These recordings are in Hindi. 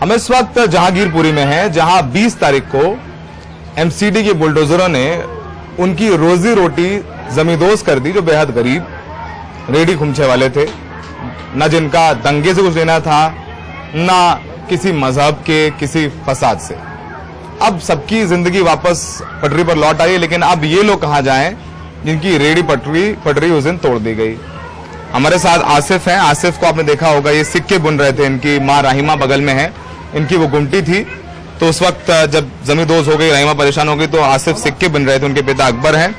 हम इस वक्त जहांगीरपुरी में हैं, जहां 20 तारीख को एमसीडी के बुलडोजरों ने उनकी रोजी रोटी जमींदोज कर दी, जो बेहद गरीब रेडी खुमचे वाले थे, न जिनका दंगे से कुछ लेना था, न किसी मजहब के किसी फसाद से। अब सबकी जिंदगी वापस पटरी पर लौट आई है, लेकिन अब ये लोग कहां जाएं जिनकी रेडी पटरी उस दिन तोड़ दी गई। हमारे साथ आसिफ हैं। आसिफ को आपने देखा होगा, ये सिक्के बुन रहे थे। इनकी माँ राहिमा बगल में है, इनकी वो गुमटी थी, तो उस वक्त जब जमींदोज हो गई, राहिमा परेशान हो गई, तो आसिफ सिक्के बुन रहे थे। उनके पिता अकबर हैं।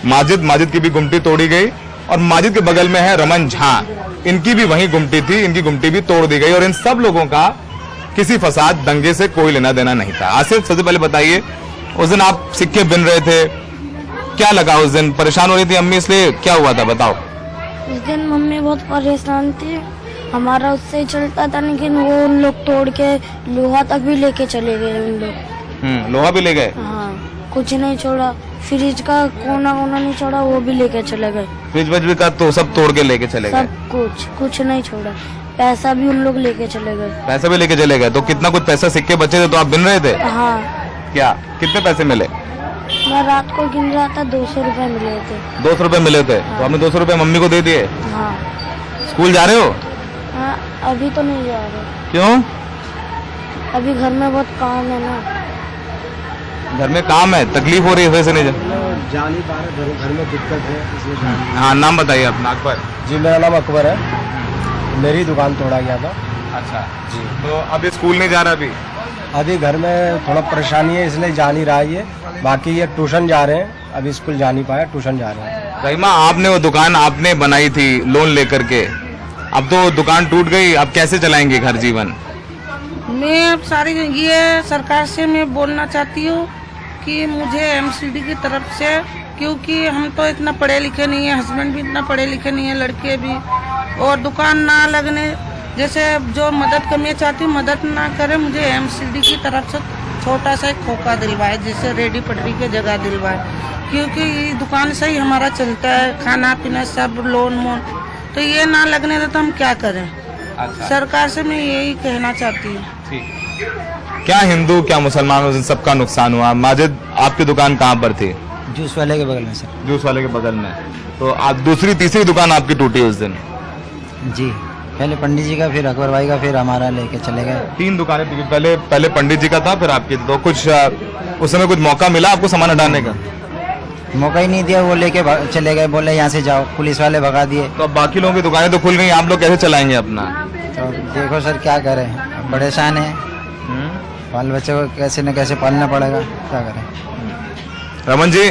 माजिद की भी गुमटी तोड़ी गई, और माजिद के बगल में है रमन झा, इनकी भी वही गुमटी थी, इनकी गुमटी भी तोड़ दी गई। और इन सब लोगों का किसी फसाद दंगे से कोई लेना देना नहीं था। आसिफ, सबसे पहले बताइए, उस दिन आप सिक्के बुन रहे थे, क्या लगा उस दिन? परेशान हो रही थी अम्मी, इसलिए क्या हुआ था बताओ? उस दिन मम्मी बहुत परेशान थी, हमारा उससे ही चलता था, लेकिन वो उन लोग तोड़ के लोहा तक भी लेके चले गए उन लोग। लोहा भी ले गए? हाँ, कुछ नहीं छोड़ा, फ्रिज का कोना नहीं छोड़ा, वो भी लेके चले गए। फ्रिज वज का तो सब तोड़ के लेके चले गए? सब कुछ नहीं छोड़ा। पैसा भी उन लोग लेके चले गए। पैसा भी लेके चले गए? तो कितना कुछ पैसा सिक्के बचे थे, तो आप गिन रहे थे? हाँ। क्या, कितने पैसे मिले? मैं रात को गिन रहा था, 200 रुपए मिले थे। 200 रुपए मिले थे? हाँ। तो आपने 200 रुपए मम्मी को दे दिए? हाँ। स्कूल जा रहे हो? हाँ, अभी तो नहीं जा रहे। क्यों? अभी घर में बहुत काम है ना। घर में काम है, तकलीफ हो रही है, वैसे नहीं जा नहीं पा रहे, घर में दिक्कत है इसलिए। हाँ, नाम बताइए अपना। अकबर जी, मेरा नाम अकबर है। मेरी दुकान तोड़ा गया था। अच्छा जी। तो अभी स्कूल नहीं जा रहा? अभी घर में थोड़ा परेशानी है, इसलिए जा नहीं रहा है ये। बाकी ये ट्यूशन जा रहे हैं, अभी स्कूल जा नहीं पाया, ट्यूशन जा रहे हैं। रहीमा, आपने वो दुकान आपने बनाई थी लोन लेकर के, अब तो दुकान टूट गई, अब कैसे चलाएंगे घर जीवन? मैं अब सारी ये सरकार से मैं बोलना चाहती हूँ कि मुझे एमसीडी की तरफ से, क्योंकि हम तो इतना पढ़े लिखे नहीं है, हस्बैंड भी इतना पढ़े लिखे नहीं है, लड़के भी, और दुकान ना लगने जैसे जो मदद करनी चाहती हूँ, मदद ना करे, मुझे एमसीडी की तरफ से छोटा सा एक खोखा दिलवाए, जैसे रेडी पटरी की जगह दिलवाए, क्योंकि ये दुकान से ही हमारा चलता है, खाना पीना सब लोन मोन, तो ये ना लगने दे तो हम क्या करें? अच्छा। सरकार से मैं यही कहना चाहती हूँ। ठीक। क्या हिंदू क्या मुसलमान, उस सबका नुकसान हुआ। माजिद, आपकी दुकान कहाँ पर थी? जूस वाले के बगल में सर। जूस वाले के बगल में। तो आप दूसरी तीसरी दुकान आपकी टूटी उस दिन? जी, पहले पंडित जी का, फिर अकबर भाई का, फिर हमारा लेके चले गए। 3 दुकानें थी, पहले पंडित जी का था, फिर आपकी। तो कुछ उस समय कुछ मौका मिला आपको सामान हटाने का? मौका ही नहीं दिया, वो लेके चले गए, बोले यहाँ से जाओ, पुलिस वाले भगा दिए। तो अब बाकी लोगों की दुकानें तो खुल गई, आप लोग कैसे चलाएंगे अपना? तो देखो सर, क्या करें, परेशान है, बाल बच्चे को कैसे न कैसे पालना पड़ेगा, क्या करें। रमन जी,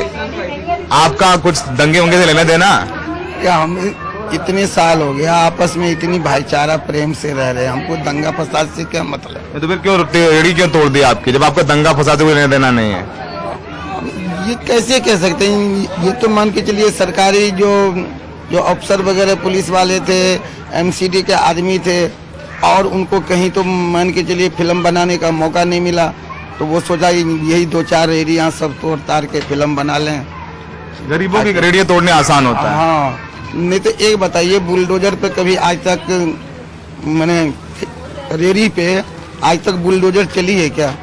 आपका कुछ दंगे वंगे से लेना देना? क्या, हम इतने साल हो गया आपस में इतनी भाईचारा प्रेम से रह रहे हैं, हमको दंगा फसाद से क्या मतलब? तो फिर क्यों रेडी क्यों तोड़ दी आपकी, जब आपका दंगा फसाद से कोई लेना देना नहीं है? ये कैसे कह सकते हैं? ये तो मान के चलिए सरकारी जो अफसर वगैरह पुलिस वाले थे, एमसीडी के आदमी थे, और उनको कहीं तो मान के चलिए फिल्म बनाने का मौका नहीं मिला, तो वो सोचा यही 2-4 एरिया सब तोड़ तार के फिल्म बना लें। गरीबों की रेडियो तोड़ने आसान होता है। हाँ, नहीं तो एक बताइए, बुलडोजर पे कभी आज तक, मैंने रेडी पे आज तक बुलडोजर चली है क्या?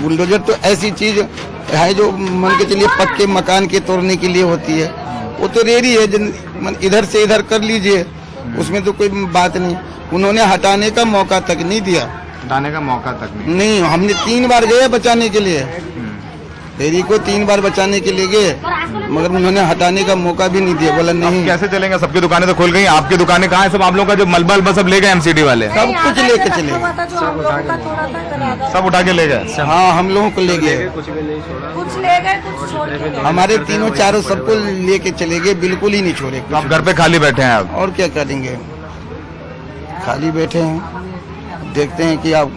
बुलडोजर तो ऐसी चीज है जो मान के चलिए पक्के मकान के तोड़ने के लिए होती है, वो तो रेडी है, इधर से इधर कर लीजिए, उसमें तो कोई बात नहीं। उन्होंने हटाने का मौका तक नहीं दिया। हटाने का मौका तक नहीं, हमने 3 बार गए बचाने के लिए, रेडी को 3 बार बचाने के लिए गए, मगर उन्होंने हटाने का मौका भी नहीं दिया, बोला नहीं। कैसे चलेंगे? सबकी दुकानें तो खुल गई, आपकी दुकानें कहाँ है? सब आप लोगों का जो मलबा सब ले गए एमसीडी वाले? सब कुछ लेके चले गए, सब उठा के ले गए? हाँ, हम लोगों को ले गए, कुछ ले गए, कुछ छोड़ के। हमारे तीनों चारों सबको लेके चले गए, बिल्कुल ही नहीं छोड़े। तो आप घर पे खाली बैठे हैं अब? और क्या करेंगे, खाली बैठे हैं, देखते हैं कि आप।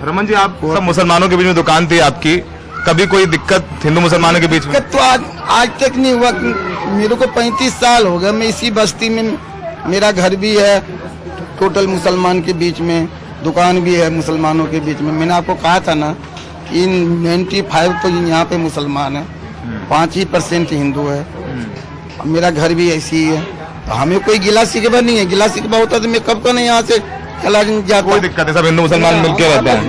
रमन जी, आप सब मुसलमानों के बीच में दुकान थी आपकी, कभी कोई दिक्कत हिंदू मुसलमानों के बीच में? तो आज तक नहीं हुआ। मेरे को 35 साल हो गए, मैं इसी बस्ती में, मेरा घर भी है टोटल मुसलमान के बीच में, दुकान भी है मुसलमानों के बीच में। मैंने आपको कहा था ना कि 95 तो यहाँ पे मुसलमान है, 5% हिंदू है। मेरा घर भी ऐसी ही है, तो हमें कोई गिला शिकवा नहीं है। गिला शिकवा होता तो मैं कब का नहीं यहाँ से चला जाता। कोई दिक्कत है, सब हिंदू मुसलमान मिलके रहते हैं।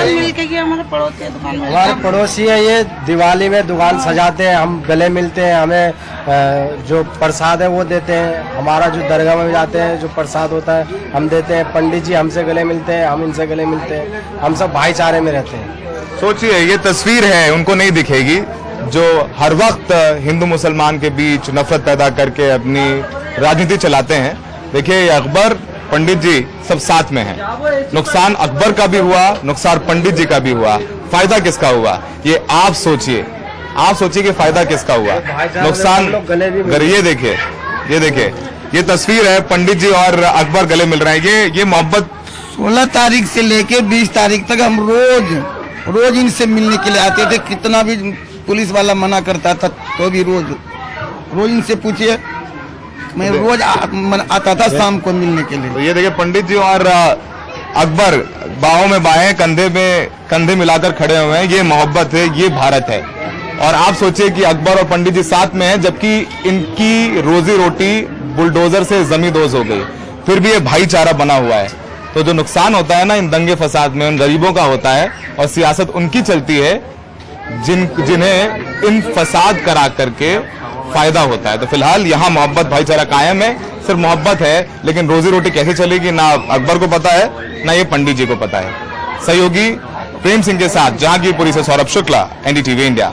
मिलके ये हमारे पड़ोसी दुकान में हमारे पड़ोसी है, ये दिवाली में दुकान सजाते हैं, हम गले मिलते हैं, हमें जो प्रसाद है वो देते हैं। हमारा जो दरगाह में जाते हैं जो प्रसाद होता है हम देते हैं। पंडित जी हमसे गले मिलते हैं, हम इनसे गले मिलते हैं। हम सब भाईचारे में रहते हैं। सोचिए, ये तस्वीर है, उनको नहीं दिखेगी, जो हर वक्त हिंदू मुसलमान के बीच नफरत पैदा करके अपनी राजनीति चलाते हैं। देखिए, ये अकबर, पंडित जी सब साथ में हैं। नुकसान अकबर का भी हुआ, नुकसान पंडित जी का भी हुआ, फायदा किसका हुआ? ये आप सोचिए कि फायदा किसका हुआ? नुकसान। अगर ये देखिए, ये तस्वीर है, पंडित जी और अकबर गले मिल रहे हैं। ये मोहब्बत 16 तारीख से लेके 20 तारीख तक हम रोज इनसे मिलने के लिए आते थे। कितना भी पुलिस वाला मना करता था तो भी रोज इनसे पूछिए, मैं रोज आता था शाम को मिलने के लिए। तो ये देखिए, पंडित जी और अकबर बाहों में बाहें, कंधे में कंधे मिलाकर खड़े हुए हैं। ये मोहब्बत है, ये भारत है। और आप सोचिए कि अकबर और पंडित जी साथ में हैं, जबकि इनकी रोजी रोटी बुलडोजर से जमींदोज हो गई, फिर भी ये भाईचारा बना हुआ है। तो जो नुकसान होता है ना इन दंगे फसाद में, उन गरीबों का होता है, और सियासत उनकी चलती है जिन्हें इन फसाद करा करके फायदा होता है। तो फिलहाल यहाँ मोहब्बत भाईचारा कायम है, सिर्फ मोहब्बत है, लेकिन रोजी रोटी कैसे चलेगी ना अकबर को पता है, ना ये पंडित जी को पता है। सहयोगी प्रेम सिंह के साथ जहांगीरपुरी से सौरभ शुक्ला, एनडीटीवी इंडिया।